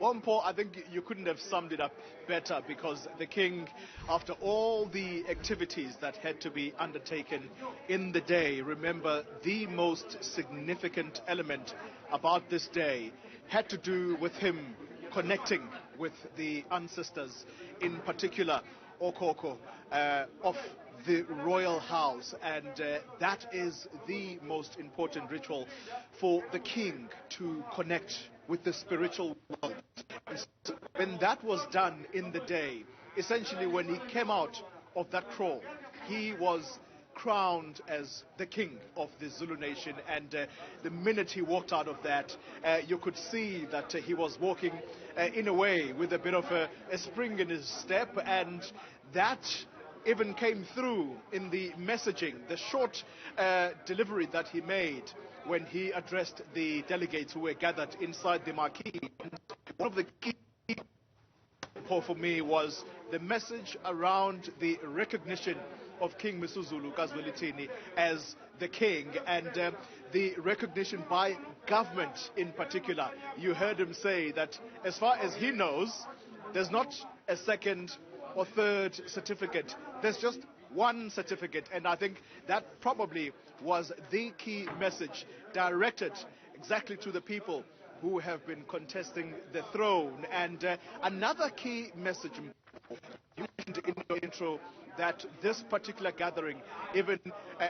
Well, Paul, I think you couldn't have summed it up better because the king, after all the activities that had to be undertaken in the day, remember the most significant element about this day had to do with him connecting with the ancestors, in particular Okoko of the royal house, and that is the most important ritual for the king to connect with the spiritual world. And so when that was done in the day, essentially when he came out of that kraal, he was crowned as the king of the Zulu nation, and the minute he walked out of that, you could see that he was walking in a way with a bit of a spring in his step, and that even came through in the messaging, the short delivery that he made when he addressed the delegates who were gathered inside the marquee. One of the key for me was the message around the recognition of King Misuzulu Kazwelithini as the king, and the recognition by government in particular. You heard him say that as far as he knows, there's not a second or third certificate. There's just one certificate, and I think that probably was the key message directed exactly to the people who have been contesting the throne. And another key message, you mentioned in your intro that this particular gathering even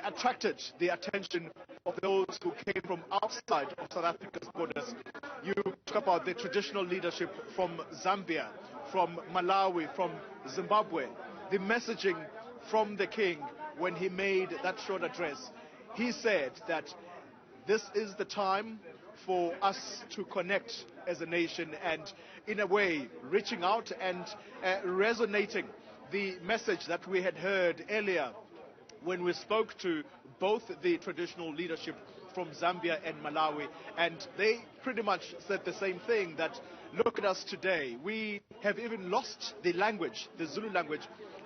attracted the attention of those who came from outside of South Africa's borders. You talk about the traditional leadership from Zambia, from Malawi, from Zimbabwe. The messaging from the king when he made that short address, he said that this is the time for us to connect as a nation, and in a way reaching out and resonating the message that we had heard earlier when we spoke to both the traditional leadership from Zambia and Malawi, and they pretty much said the same thing, that look at us today, we have even lost the language, the Zulu language.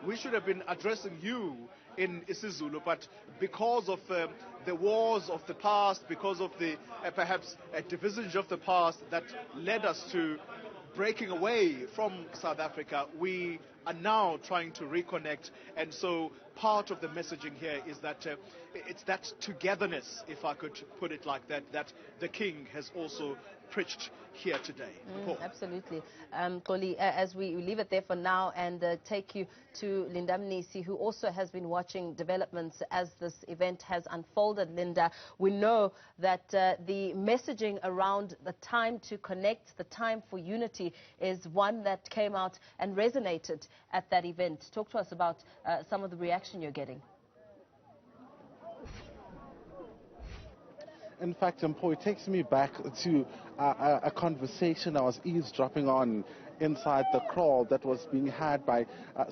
We should have been addressing you in isiZulu, but because of the wars of the past, because of the perhaps divisions of the past that led us to breaking away from South Africa, we are now trying to reconnect. And so part of the messaging here is that it's that togetherness, if I could put it like that, that the king has also preached here today. Absolutely. Xoli, as we leave it there for now and take you to Linda Mnisi, who also has been watching developments as this event has unfolded. Linda, we know that the messaging around the time to connect, the time for unity, is one that came out and resonated at that event. Talk to us about some of the reaction you're getting. In fact, Mpo, it takes me back to a conversation I was eavesdropping on inside the kraal that was being had by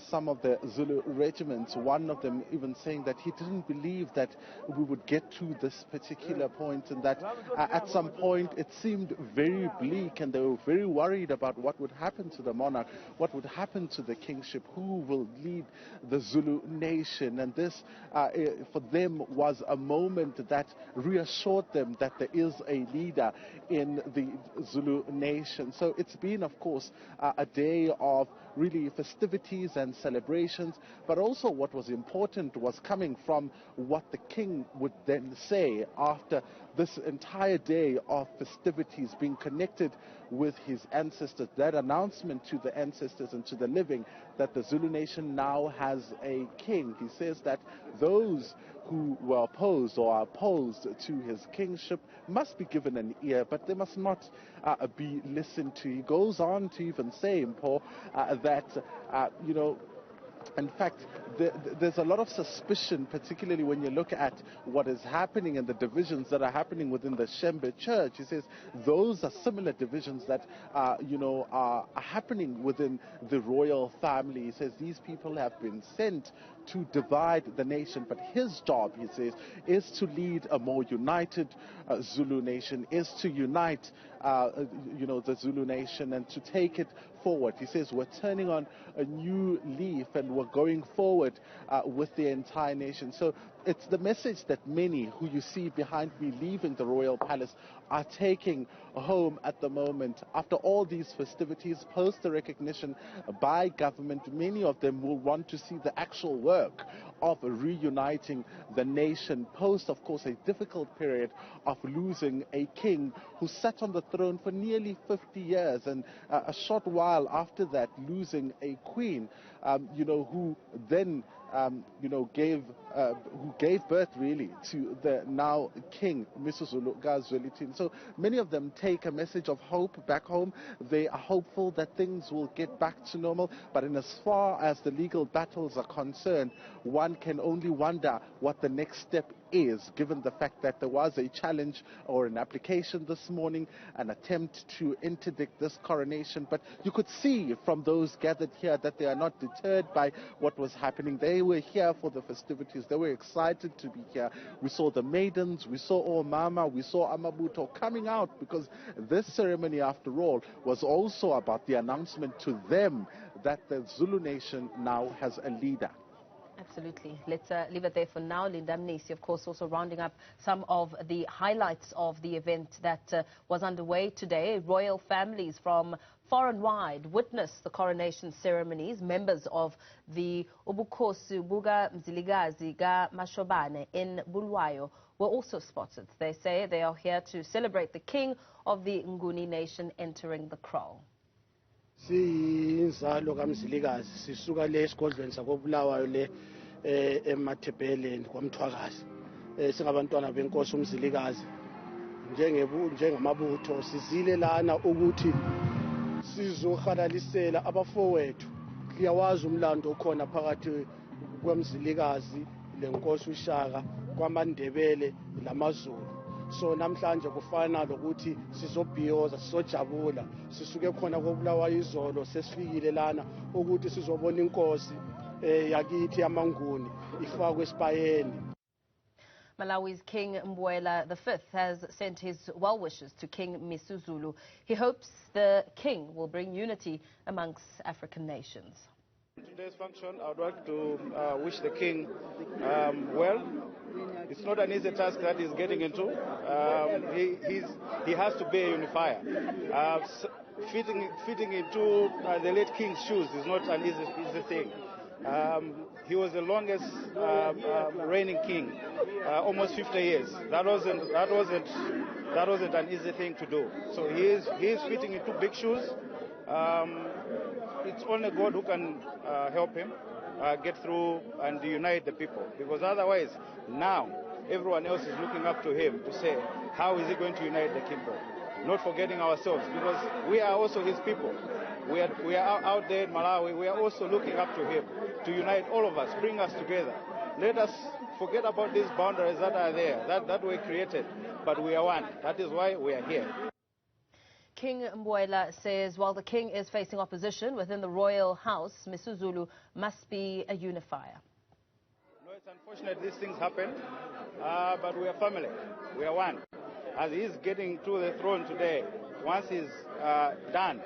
some of the Zulu regiments. One of them even saying that he didn't believe that we would get to this particular point, and that at some point it seemed very bleak, and they were very worried about what would happen to the monarch, what would happen to the kingship, who will lead the Zulu nation. And this for them was a moment that reassured them that there is a leader in the Zulu nation. So it's been, of course, a day of really festivities and celebrations, but also what was important was coming from what the king would then say after this entire day of festivities, being connected with his ancestors, that announcement to the ancestors and to the living that the Zulu nation now has a king. He says that those who were opposed or are opposed to his kingship must be given an ear, but they must not be listened to. He goes on to even say, Paul, that, in fact, there's a lot of suspicion, particularly when you look at what is happening and the divisions that are happening within the Shembe church. He says those are similar divisions that, are happening within the royal family. He says these people have been sent to divide the nation, but his job, he says, is to lead a more united Zulu nation, is to unite, the Zulu nation and to take it forward. He says we're turning on a new leaf and we're going forward with the entire nation. So it's the message that many who you see behind me leaving the royal palace are taking home at the moment. After all these festivities, post the recognition by government, many of them will want to see the actual work of reuniting the nation, post, of course, a difficult period of losing a king who sat on the throne for nearly 50 years, and a short while after that losing a queen, who then who gave birth really to the now King Misuzulu Gazwelitin. So many of them take a message of hope back home. They are hopeful that things will get back to normal, but in as far as the legal battles are concerned, one can only wonder what the next step is, given the fact that there was a challenge or an application this morning, an attempt to interdict this coronation. But you could see from those gathered here that they are not deterred by what was happening. They were here for the festivities. They were excited to be here. We saw the maidens, we saw Omama, we saw Amabuto coming out, because this ceremony, after all, was also about the announcement to them that the Zulu nation now has a leader. Absolutely. Let's leave it there for now. Linda Mnisi, of course, also rounding up some of the highlights of the event that was underway today. Royal families from far and wide witnessed the coronation ceremonies. Members of the Ubukhosi Buga Mzilikazi Ga Mashobane in Bulawayo were also spotted. They say they are here to celebrate the king of the Nguni nation entering the kraal. Siyinzalo kaMzilikazi sisuka le esigodlweni sakobulawayo le emathebheleni kwaMthwakazi singabantwana benkosi uMzilikazi njengamabutho sizile lana ukuthi sizohalalisela abafowethu. Siyawazi umlando okhona phakathi kwaMzilikazi lenkosi uShaka kwamaNdebele lamaZulu. So namhlanje kufana lokuthi sizobhiyoza sizojabula sisuke khona kobulawayo izolo sesifikile lana ukuthi sizobona inkosi yakithi yamaNguni ifakwe esibayeni. Malawi's King Mbuela V has sent his well wishes to King Misuzulu. He hopes the king will bring unity amongst African nations. In today's function, I would like to wish the king well. It's not an easy task that he's getting into. He has to be a unifier. Fitting into the late king's shoes is not an easy thing. He was the longest reigning king, almost 50 years. That wasn't an easy thing to do. So he is fitting into big shoes. It's only God who can help him get through and unite the people, because otherwise now everyone else is looking up to him to say, how is he going to unite the kingdom? Not forgetting ourselves, because we are also his people. We are out there in Malawi. We are also looking up to him to unite all of us, bring us together. Let us forget about these boundaries that are there, that were created, but we are one. That is why we are here. King Mbuela says while the king is facing opposition within the royal house, Misuzulu must be a unifier. No, it's unfortunate these things happen, but we are family. We are one. As he is getting to the throne today, once he's done,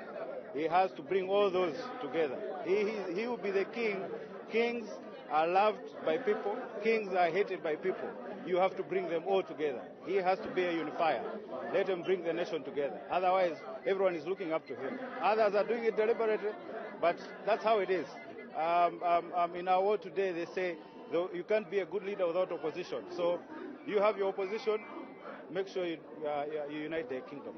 he has to bring all those together. He will be the king. Kings are loved by people. Kings are hated by people. You have to bring them all together. He has to be a unifier. Let him bring the nation together. Otherwise, everyone is looking up to him. Others are doing it deliberately, but that's how it is. In our world today, they say you can't be a good leader without opposition. So you have your opposition. Make sure you unite the kingdom.